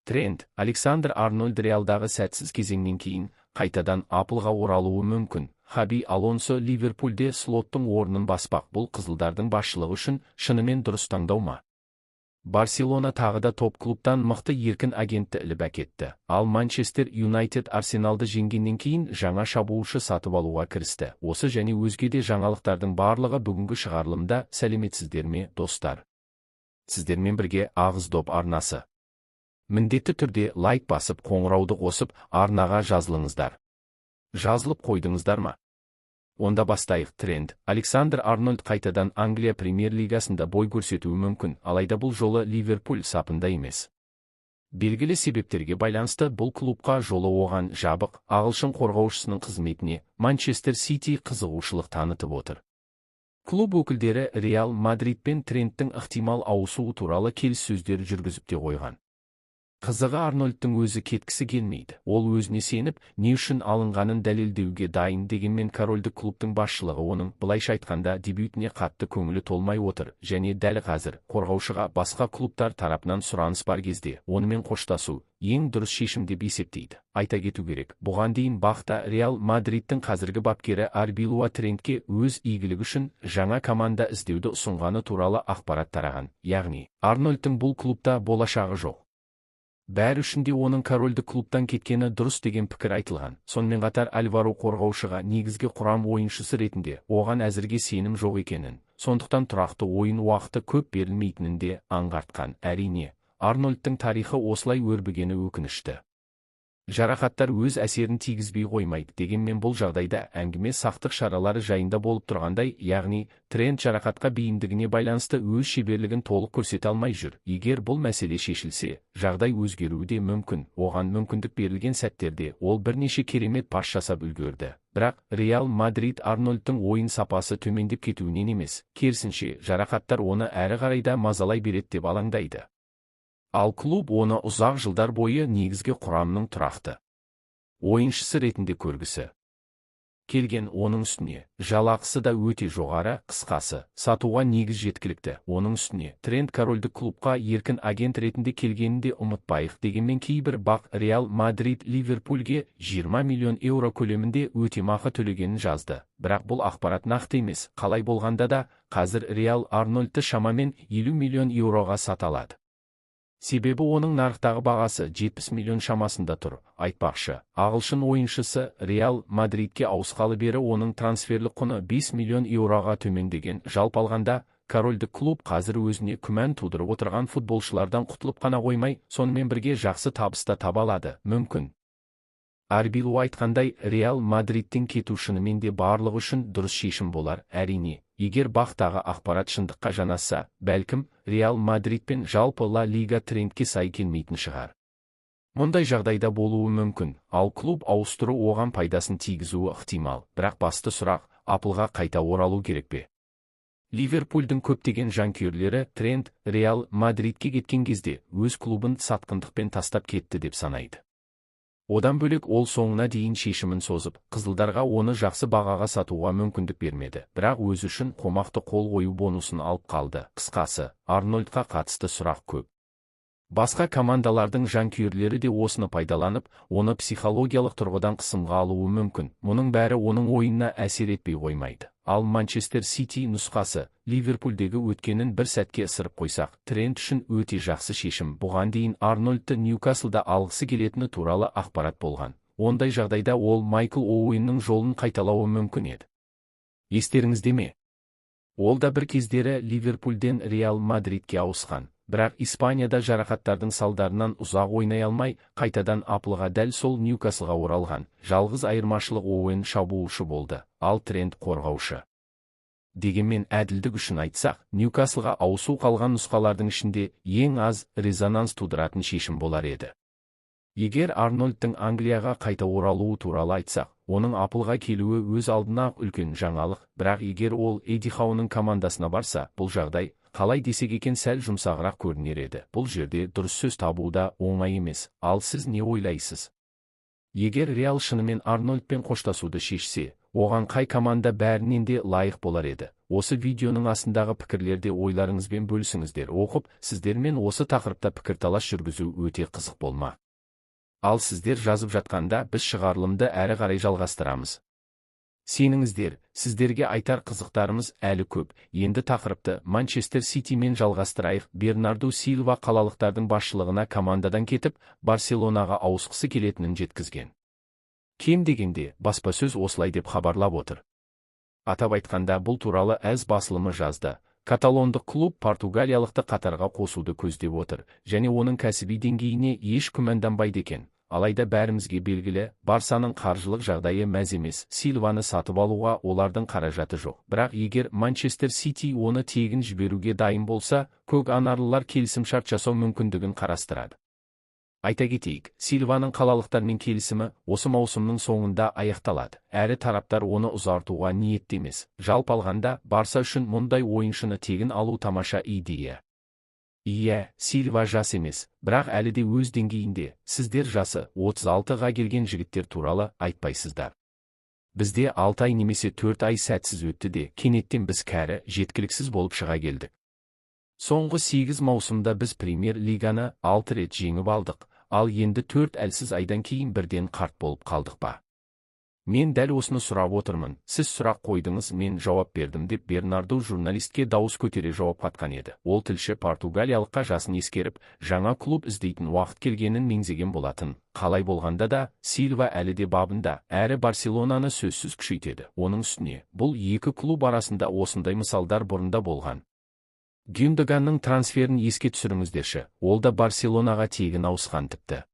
Трент, Александр Арнольд Реалдағы сәтсіз кезеңнен кейін қайтадан Аплға оралуы мүмкін. Хаби Алонсо Ливерпульде слоттың орнын баспақ. Бұл қызылдардың басшылығы үшін шынымен дұрыс таңдау ма? Барселона тағы да топ клубтан мықты еркін агентті іліп әкетті. Ал Манчестер Юнайтед Арсеналды жеңгеннен кейін жаңа шабуылшы сатып алуға кірісті. Осы және өзге де жаңалықтардың барлығы бүгінгі шығарылымда. Сәлеметсіздер ме, достар? Сіздермен бірге Ағыз доп арнасы. Міндетті түрде лайк басып, қоңырауды қосып, арнаға жазылыңыздар. Жазылып қойдыңыздар ма? Онда бастайық. Трент, Александр Арнольд қайтадан Англия премьер-лигасында бой көрсетуі мүмкін, алайда бұл жолы Ливерпуль сапында емес. Белгілі себептерге байланысты бұл клубқа жолы оған жабық. Ағылшын қорғаушысының қызметіне Манчестер Сити қызығушылық танытып отыр. Клуб өкілдері Реал Мадрид пен Тренттің ықтимал ауысуы туралы келіссөздер жүргізіп те қойған. Қызығы Арнольдтың өзі кеткісі келмейді. Ол өзіне сеніп, не үшін алынғанын дәлелдеуге дайын. Дегенмен корольдік клубтың басшылығы оның, былайша айтқанда, дебютіне қатты көңілі толмай отыр, және дәл қазір қорғаушыға басқа клубтар тарапынан сұраныс бар кезде онымен қоштасу ең дұрыс шешім деп есептейді. Айта кету керек, бұған дейін бақта Реал Мадридтің қазіргі бапкері Арбилуа Трентке өз игілігі үшін жаңа команда іздеуді ұсынғаны туралы ақпарат тараған. Яғни, Арнольдтың бұл клубта болашағы жоқ. Бәрі үшін де оның корольдік клубтан кеткені дұрыс деген пікір айтылған. Сонымен қатар Альваро қорғаушыға негізгі құрам ойыншысы ретінде оған әзірге сенім жоқ екенін, сондықтан тұрақты ойын уақыты көп берілмейтінін де аңғартқан. Әрине, Арнольдтың тарихы осылай өрбігені өкінішті. Жарақаттар өз әсерін тигізбей қоймайды. Дегенмен бұл жағдайда әңгіме сақтық шаралары жайында болып тұрғандай, яғни Трент жарақатқа бейімдігіне байланысты өз шеберлігін толық көрсете алмай жүр. Егер бұл мәселе шешілсе, жағдай өзгеруі де мүмкін. Оған мүмкіндік берілген сәттерде ол бірнеше керемет пас жасап үлгерді. Бірақ Реал Мадрид Арнольдтың ойын сапасы төмендеп кетуінен емес, керісінше жарақаттар оны әрі қарай да мазалай береді деп алаңдайды. Ал клуб оны ұзақ жылдар бойы негізгі құрамның тұрақты ойыншысы ретінде көргісі келген. Оның үстіне жалақысы да өте жоғары. Қысқасы, сатуға негіз жеткілікті. Оның үстіне Трент корольдік клубқа еркін агент ретінде келгенін де ұмытпайық. Дегенмен кейбір бақ Реал Мадрид Ливерпульге 20 миллион еуро көлемінде өтемақы төлегенін жазды. Бірақ бұл ақпарат нақты емес. Қалай болғанда да, қазір Реал Арнольдты шамамен 50 миллион еуроға сата алады. Себебі оның нарықтағы бағасы 70 миллион шамасында тұр. Айтпақшы, ағылшын ойыншысы Реал Мадридке ауысқалы бері оның трансферлік құны 5 миллион еуроға төмендеген. Жалпы алғанда, корольдік клуб қазір өзіне күмән тудырып отырған футболшылардан құтылып қана қоймай, сонымен бірге жақсы табыс та таба алады. Мүмкін. Арбилуа айтқандай, Реал Мадридтен кету шынымен де барлығы үшін дұрыс шешім болар. Әрине, егер бақтағы ақпарат шындыққа жанасса, бәлкім Реал Мадрид пен жалпы Ла Лига Трентке сай келмейтін шығар. Мұндай жағдайда болуы мүмкін, ал клуб ауыстыру оған пайдасын тигізуі ықтимал. Бірақ басты сұрақ, Аплға қайта оралу керек пе? Ливерпульдің көптеген жанкүйерлері Трент Реал Мадридке кеткен кезде өз клубын сатқындықпен тастап кетті деп санайды. Одан бөлек ол соңына дейін шешімін созып, қызылдарға оны жақсы бағаға сатуға мүмкіндік бермеді. Бірақ өзі үшін қомақты қол қою бонусын алып қалды. Қысқасы, Арнольдқа қатысты сұрақ көп. Басқа командалардың жанкүйерлері де осыны пайдаланып, оны психологиялық тұрғыдан қысымға алуы мүмкін. Мұның бәрі оның ойынына әсер етпей қоймайды. Ал Манчестер Сити нұсқасы Ливерпульдегі өткенін бір сәтке ысырып қойсақ, Трент үшін өте жақсы шешім. Бұған дейін Арнольдты Ньюкаслда алғысы келетіні туралы ақпарат болған. Ондай жағдайда ол Майкл Оуэннің жолын қайталауы мүмкін еді. Естеріңізде ме? Ол да бір кездері Ливерпульден Реал Мадридке ауысқан. Бірақ Испанияда жарақаттардың салдарынан ұзақ ойнай алмай, қайтадан Аплға дәл сол Ньюкаслға оралған. Жалғыз айырмашылық Оуэн шабуылшы болды, ал Трент қорғаушы. Дегенмен әділдік үшін айтсақ, Ньюкаслға ауысу қалған нұсқалардың ішінде ең аз резонанс тудыратын шешім болар еді. Егер Арнольдтың Англияға қайта оралуы туралы айтсақ, оның Аплға келуі өз алдына үлкен жаңалық. Бірақ егер ол Эдди Хауның командасына барса, бұл жағдай қалай десек екен сәл жұмсағырақ көрінер еді. Бұл жерде дұрыс сөз табуда оңай емес. Ал сіз не ойлайсыз? Егер Реал шынымен Арнольдпен қоштасуды шешсе, оған қай команда бәрінен де лайық болар еді? Осы видеоның астындағы пікірлерде ойларыңызбен бөлісіңіздер. Оқып, сіздермен осы тақырыпта пікірталас жүргізу өте қызық болмақ. Ал сіздер жазып жатқанда біз шығарылымды әрі қарай жалғастырамыз. Сеніңіздер, сіздерге айтар қызықтарымыз әлі көп. Енді тақырыпты Манчестер Ситимен жалғастырайық. Бернарду Силва қалалықтардың басшылығына командадан кетіп, Барселонаға ауысқысы келетінін жеткізген. Кем дегенде, баспасөз осылай деп хабарлап отыр. Атап айтқанда бұл туралы AS басылымы жазды. Каталондық клуб португалиялықты қатарға қосуды көздеп отыр, және оның кәсіби деңгейіне еш күмәнданбайды екен. Алайда бәрімізге белгілі, Барсаның қаржылық жағдайы мәз емес. Силваны сатып алуға олардың қаражаты жоқ. Бірақ егер Манчестер Сити оны тегін жіберуге дайын болса, көк анарлылар келісімшарт жасау мүмкіндігін қарастырады. Айта кетейік, Силваның қалалықтармен келісімі осы маусымның соңында аяқталады. Әрі тараптар оны ұзартуға ниетті емес. Жалпы алғанда, Барса үшін мұндай ойыншыны тегін алу тамаша идея. Иә, Силва жас емес, бірақ әлі де өз деңгейінде. Сіздер жасы 36-ға келген жігіттер туралы айтпайсыздар. Бізде 6 ай немесе 4 ай сәтсіз өтті де, кенеттен біз кәрі, жеткіліксіз болып шыға келдік. Соңғы 8 маусымда біз премьер лиганы 6 рет жеңіп алдық, ал енді 4 әлсіз айдан кейін бірден қарт болып қалдық па? Мен дәл осыны сұрап отырмын. Сіз сұрақ қойдыңыз, мен жауап бердім деп Бернарду журналистке дауыс көтере жауап қатқан еді. Ол тілші португалиялыққа жасын ескеріп, жаңа клуб іздейтін уақыт келгенін меңзеген болатын. Қалай болғанда да, Силва әлі де бабында, әрі Барселонаны сөзсіз күшейтеді. Оның үстіне, бұл екі клуб арасында осындай мысалдар бұрында болған. Гюндоганның трансферін еске түсіріңіздерші, ол да Барселонаға тегін ауысқан тіпті.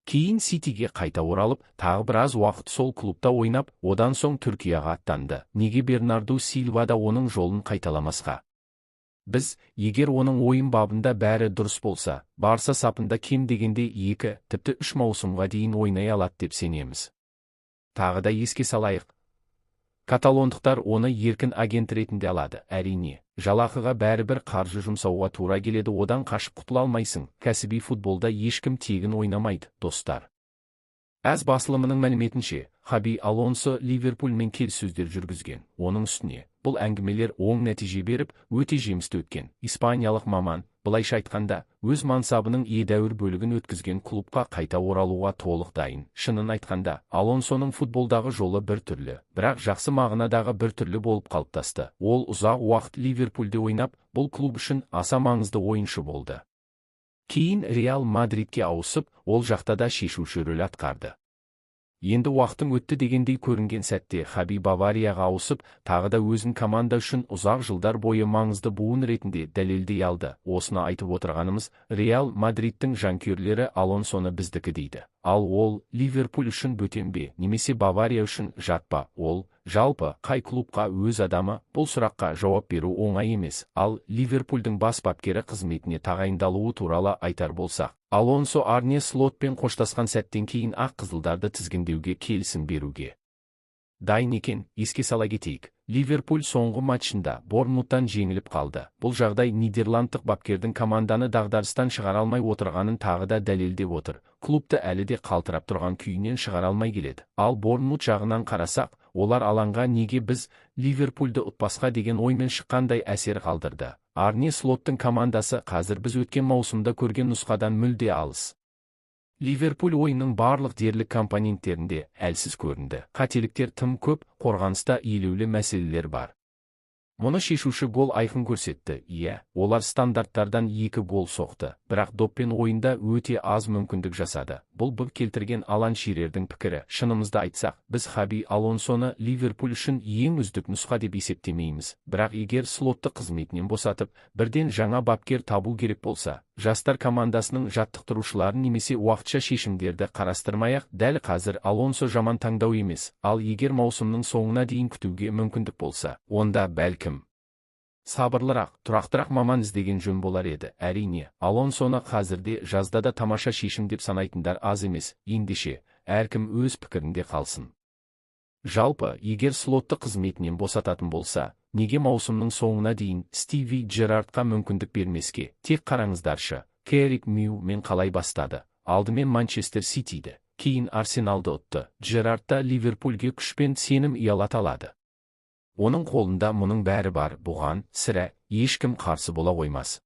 Кейін Ситиге қайта оралып, тағы біраз уақыт сол клубта ойнап, одан соң Түркияға аттанды. Неге Бернарду Силва да оның жолын қайталамасқа? Біз, егер оның ойын бабында бәрі дұрыс болса, Барса сапында кем дегенде 2, тіпті 3 маусымға дейін ойнай алады деп сенеміз. Тағы да еске салайық. Каталондықтар оны еркін агент ретінде алады. Әрине, жалақыға бәрібір қаржы жұмсауға тура келеді, одан қашып құтыла алмайсың. Кәсіби футболда ешкім тегін ойнамайды, достар. AS басылымының мәліметінше, Хаби Алонсо Ливерпульмен келіссөздер жүргізген. Оның үстіне, бұл әңгімелер оң нәтиже беріп, өте жемісті өткен. Испаниялық маман, былайша айтқанда, өз мансабының едәуір бөлігін өткізген клубқа қайта оралуға толық дайын. Шынын айтқанда, Алонсоның футболдағы жолы бір түрлі, бірақ жақсы мағынадағы бір түрлі болып қалыптасты. Ол ұзақ уақыт Ливерпульде ойнап, бұл клуб үшін аса маңызды ойыншы болды. Кейін Реал Мадридке ауысып, ол жақта да шешуші рөл атқарды. Енді уақытың өтті дегендей көрінген сәтте Хаби Баварияға ауысып, тағы да өзін команда үшін ұзақ жылдар бойы маңызды буын ретінде дәлелдей алды. Осыны айтып отырғанымыз, Реал Мадридтің жанкүйерлері Алонсоны біздікі дейді. Ал ол Ливерпуль үшін бөтен бе, немесе Бавария үшін жат па? Ол, жалпы, қай клубқа өз адамы? Бұл сұраққа жауап беру оңай емес. Ал Ливерпульдің бас бапкері қызметіне тағайындалуы туралы айтар болсақ, Алонсо Арне Слотпен қоштасқан сәттен кейін ақ қызылдарды тізгіндеуге келісім беруге дайын екен. Еске сала кетейік, Ливерпуль соңғы матчында Борнмуттан жеңіліп қалды. Бұл жағдай нидерландтық бапкердің команданы дағдарыстан шығара алмай отырғанын тағы да дәлелдеп отыр. Клубты әлі де қалтырап тұрған күйінен шығара алмай келеді. Ал Борнмут жағынан қарасақ, олар алаңға неге біз Ливерпульді ұтпасқа деген оймен шыққандай әсер қалдырды. Арне Слоттың командасы қазір біз өткен маусымда көрген нұсқадан мүлде алыс. Ливерпуль ойынның барлық дерлік компоненттерінде әлсіз көрінді. Қателіктер тым көп, қорғаныста елеулі мәселелер бар. Мұны шешуші гол айқын көрсетті. Иә, олар стандарттардан 2 гол соқты, бірақ доппен ойында өте аз мүмкіндік жасады. Бұл келтірген Алан Ширердің пікірі. Шынымызды айтсақ, біз Хаби Алонсоны Ливерпуль үшін ең үздік нұсқа деп есептемейміз. Бірақ егер Слотты қызметінен босатып, бірден жаңа бапкер табу керек болса, жастар командасының жаттықтырушыларын немесе уақытша шешімдерді қарастырмай-ақ, дәл қазір Алонсо жаман таңдау емес. Ал егер маусымның соңына дейін күтуге мүмкіндік болса, онда бәлкім сабырлырақ, тұрақтырақ маман іздеген жөн болар еді. Әрине, Алонсоны қазірде жазда да тамаша шешім деп санайтындар аз емес. Ендеше, әркім өз пікірінде қалсын. Жалпы, егер Слотты қызметінен босататын болса, неге маусымның соңына дейін Стиви Джерардқа мүмкіндік бермеске? Тек қараңыздаршы, Керрик Мью мен қалай бастады. Алдымен Манчестер Ситиді, кейін Арсеналды ұтты. Джерард та Ливерпульге күшпен сенім ұялата алады. Оның қолында мұның бәрі бар, бұған сірә ешкім қарсы бола қоймас.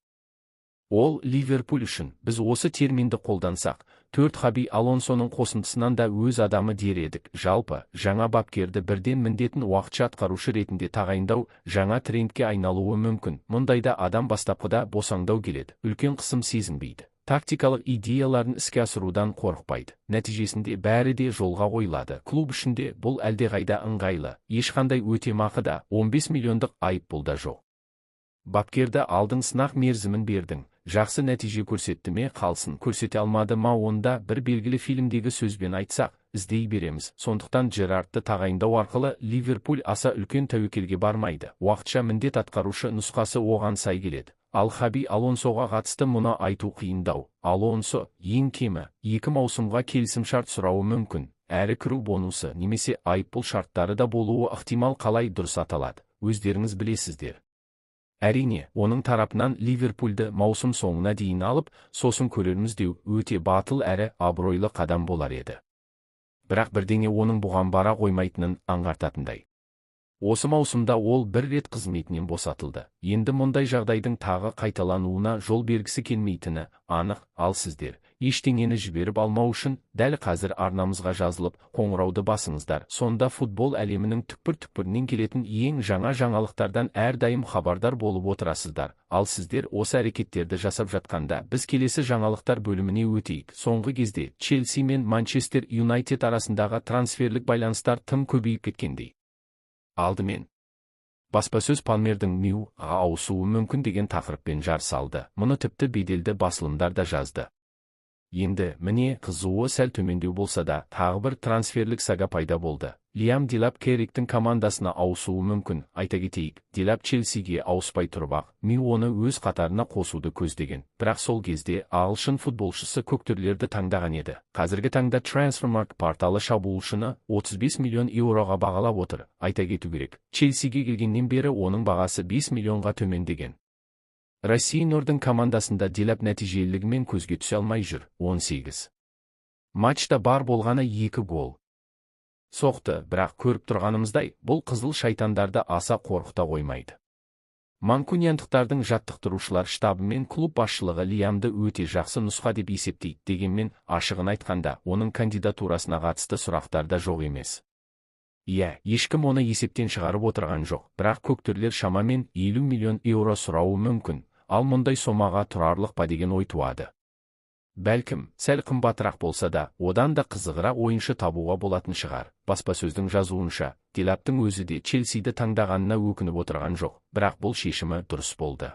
Ол Ливерпуль үшін, біз осы терминді қолдансақ, Хаби Алонсоның қосындысынан да өз адамы дер едік. Жалпы, жаңа бапкерді бірден міндетін уақытша атқарушы ретінде тағайындау жаңа трендке айналуы мүмкін. Мұндайда адам бастапқыда босаңдау келеді, үлкен қысым сезінбейді. Тактикалық идеяларын іске асырудан қорықпайды. Нәтижесінде бәрі де жолға қойылады. Клуб ішінде бұл әлдеқайда ыңғайлы, ешқандай өтемақы да, 15 миллиондық айыппұл да жоқ. Бапкерді алдың, сынақ мерзімін бердің, жақсы нәтиже көрсетті ме, қалсын, көрсете алмады ма, онда бір белгілі фильмдегі сөзбен айтсақ, іздей береміз. Сондықтан Джерардты тағайындау арқылы Ливерпуль аса үлкен тәуекелге бармайды. Уақытша міндет атқарушы нұсқасы оған сай келеді. Ал Хаби Алонсоға қатысты мұны айту қиындау. Алонсо ең кемі 2 маусымға келісімшарт сұрауы мүмкін, әрі кіру бонусы немесе айыппұл шарттары да болуы ықтимал. Қалай дұрыс аталады, өздеріңіз білесіздер. Әрине, оның тарапынан Ливерпульді маусым соңына дейін алып, сосын көрерміз деу өте батыл әрі абыройлы қадам болар еді. Бірақ бірдеңе оның бұған бара қоймайтынын аңғартатындай. Осы маусымда ол бір рет қызметінен босатылды. Енді мұндай жағдайдың тағы қайталануына жол бергісі келмейтіні анық. Ал сіздер ештеңені жіберіп алмау үшін дәл қазір арнамызға жазылып, қоңырауды басыңыздар. Сонда футбол әлемінің түкпір-түкпірінен келетін ең жаңа жаңалықтардан әрдайым хабардар болып отырасыздар. Ал сіздер осы әрекеттерді жасап жатқанда біз келесі жаңалықтар бөліміне өтейік. Соңғы кезде Челси мен Манчестер Юнайтед арасындағы трансферлік байланыстар тым көбейіп кеткендей. Алдымен баспасөз Палмердің Ньюға ауысуы мүмкін деген тақырыппен жар салды. Мұны тіпті беделді басылымдар да жазды. Енді міне қызуы сәл төмендеу болса да, тағы бір трансферлік сага пайда болды. Лиам Делап Керриктің командасына ауысуы мүмкін. Айта кетейік, Делап Челсиге ауыспай тұрып-ақ, Нью оны өз қатарына қосуды көздеген. Бірақ сол кезде ағылшын футболшысы көктүрлерді таңдаған еді. Қазіргі таңда Transfermarkt порталы шабуылшыны 35 миллион еуроға бағалап отыр. Айта кету керек, Челсиге келгеннен бері оның бағасы 5 миллионға төмендеген. Россиинордың командасында Делап нәтижелілігімен көзге түсе алмай жүр. 18 матчта бар болғаны 2 гол соқты, бірақ көріп тұрғанымыздай, бұл қызыл шайтандарды аса қорқыта қоймайды. Манкуниандықтардың жаттықтырушылар штабы мен клуб басшылығы Лиамды өте жақсы нұсқа деп есептейді. Дегенмен, ашығын айтқанда, оның кандидатурасына қатысты сұрақтар да жоқ емес. Иә, ешкім оны есептен шығарып отырған жоқ, бірақ көктүрлер шамамен 50 миллион еуро сұрауы мүмкін. Ал мұндай сомаға тұрарлық па деген ой туады. Бәлкім, сәл қымбатырақ болса да, одан да қызығырақ ойыншы табуға болатын шығар. Баспасөздің жазуынша, Делаптың өзі де Челсиді таңдағанына өкініп отырған жоқ, бірақ бұл шешімі дұрыс болды.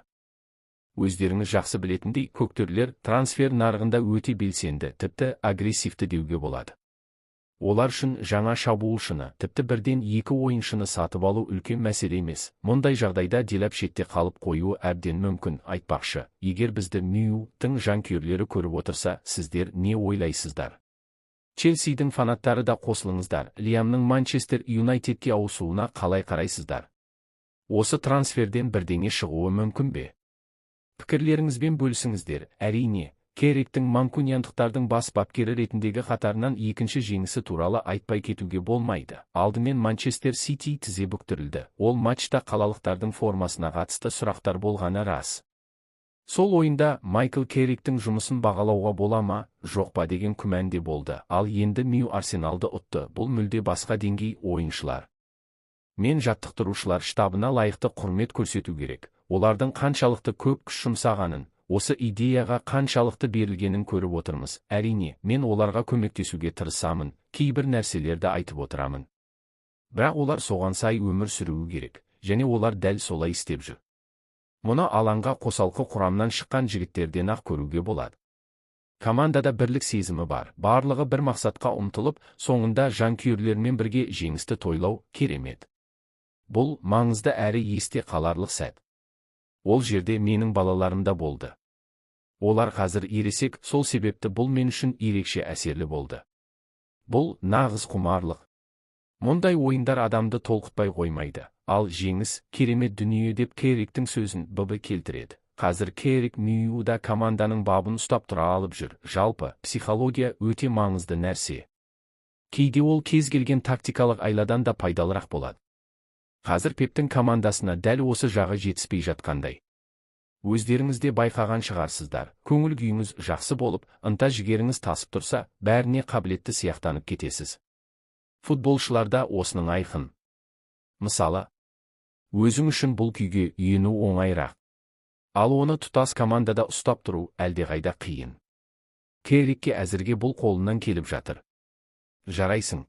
Өздеріңіз жақсы білетіндей, көктүрлер трансфер нарығында өте белсенді, тіпті агрессивті деуге болады. Олар үшін жаңа шабуылшыны, тіпті бірден 2 ойыншыны сатып алу үлкен мәселе емес. Мұндай жағдайда Делап шетте қалып қоюы әбден мүмкін. Айтпақшы, егер бізді Ньютың жанкүйерлері көріп отырса, сіздер не ойлайсыздар? Челсидің фанаттары да қосылыңыздар. Лиамның Манчестер Юнайтедке ауысуына қалай қарайсыздар? Осы трансферден бірдеңе шығуы мүмкін бе? Пікірлеріңізбен бөлісіңіздер. Әрине, Керриктің манкуниандықтардың бас бапкері ретіндегі қатарынан екінші жеңісі туралы айтпай кетуге болмайды. Алдымен Манчестер Сити тізе бүктірілді. Ол матчта қалалықтардың формасына қатысты сұрақтар болғаны рас. Сол ойында Майкл Керриктің жұмысын бағалауға бола ма, жоқ па деген күмән де болды. Ал енді Нью Арсеналды ұтты. Бұл мүлде басқа деңгей ойыншылар. Мен жаттықтырушылар штабына лайықты құрмет көрсету керек. Олардың қаншалықты көп күш жұмсағанын, осы идеяға қаншалықты берілгенін көріп отырмыз. Әрине, мен оларға көмектесуге тырысамын, кейбір нәрселерді айтып отырамын. Бірақ олар соған сай өмір сүруі керек, және олар дәл солай істеп жүр. Мұны алаңға қосалқы құрамнан шыққан жігіттерден ақ көруге болады. Командада бірлік сезімі бар, барлығы бір мақсатқа ұмтылып, соңында жанкүйерлермен бірге жеңісті тойлау керемет. Бұл маңызды әрі есте қаларлық сәт. Ол жерде менің балаларым да болды. Олар қазір ересек, сол себепті бұл мен үшін ерекше әсерлі болды. Бұл нағыз құмарлық. Мұндай ойындар адамды толқытпай қоймайды. Ал жеңіс керемет дүние деп Керриктің сөзін келтіреді. қазір Керрик Ньюда команданың бабын ұстап тұра алып жүр. Жалпы, психология өте маңызды нәрсе. Кейде ол кез келген тактикалық айладан да пайдалырақ болады. Қазір Пептің командасына дәл осы жағы жетіспей жатқандай. Өздеріңіз де байқаған шығарсыздар, көңіл күйіңіз жақсы болып, ынта жігеріңіз тасып тұрса, бәріне қабілетті сияқтанып кетесіз. Футболшыларда осының айқын. Мысалы, өзің үшін бұл күйге үйрену оңайырақ. Ал оны тұтас командада ұстап тұру әлдеқайда қиын. Керрикке әзірге бұл қолынан келіп жатыр. Жарайсың.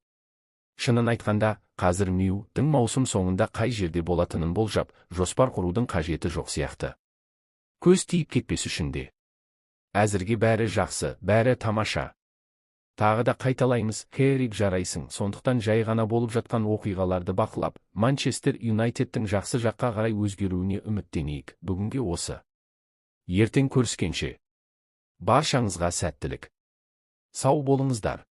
Шынын айтқанда, қазір Ньюдің маусым соңында қай жерде болатынын болжап, жоспар құрудың қажеті жоқ сияқты. Көз тиіп кетпес үшін де. Әзірге бәрі жақсы, бәрі тамаша. Тағы да қайталаймыз, Керрик жарайсың, сондықтан жай ғана болып жатқан оқиғаларды бақылап, Манчестер Юнайтедтің жақсы жаққа қарай өзгеруіне үміттенейік. Бүгінге осы. Ертең көріскенше. Баршаңызға сәттілік. Сау болыңыздар.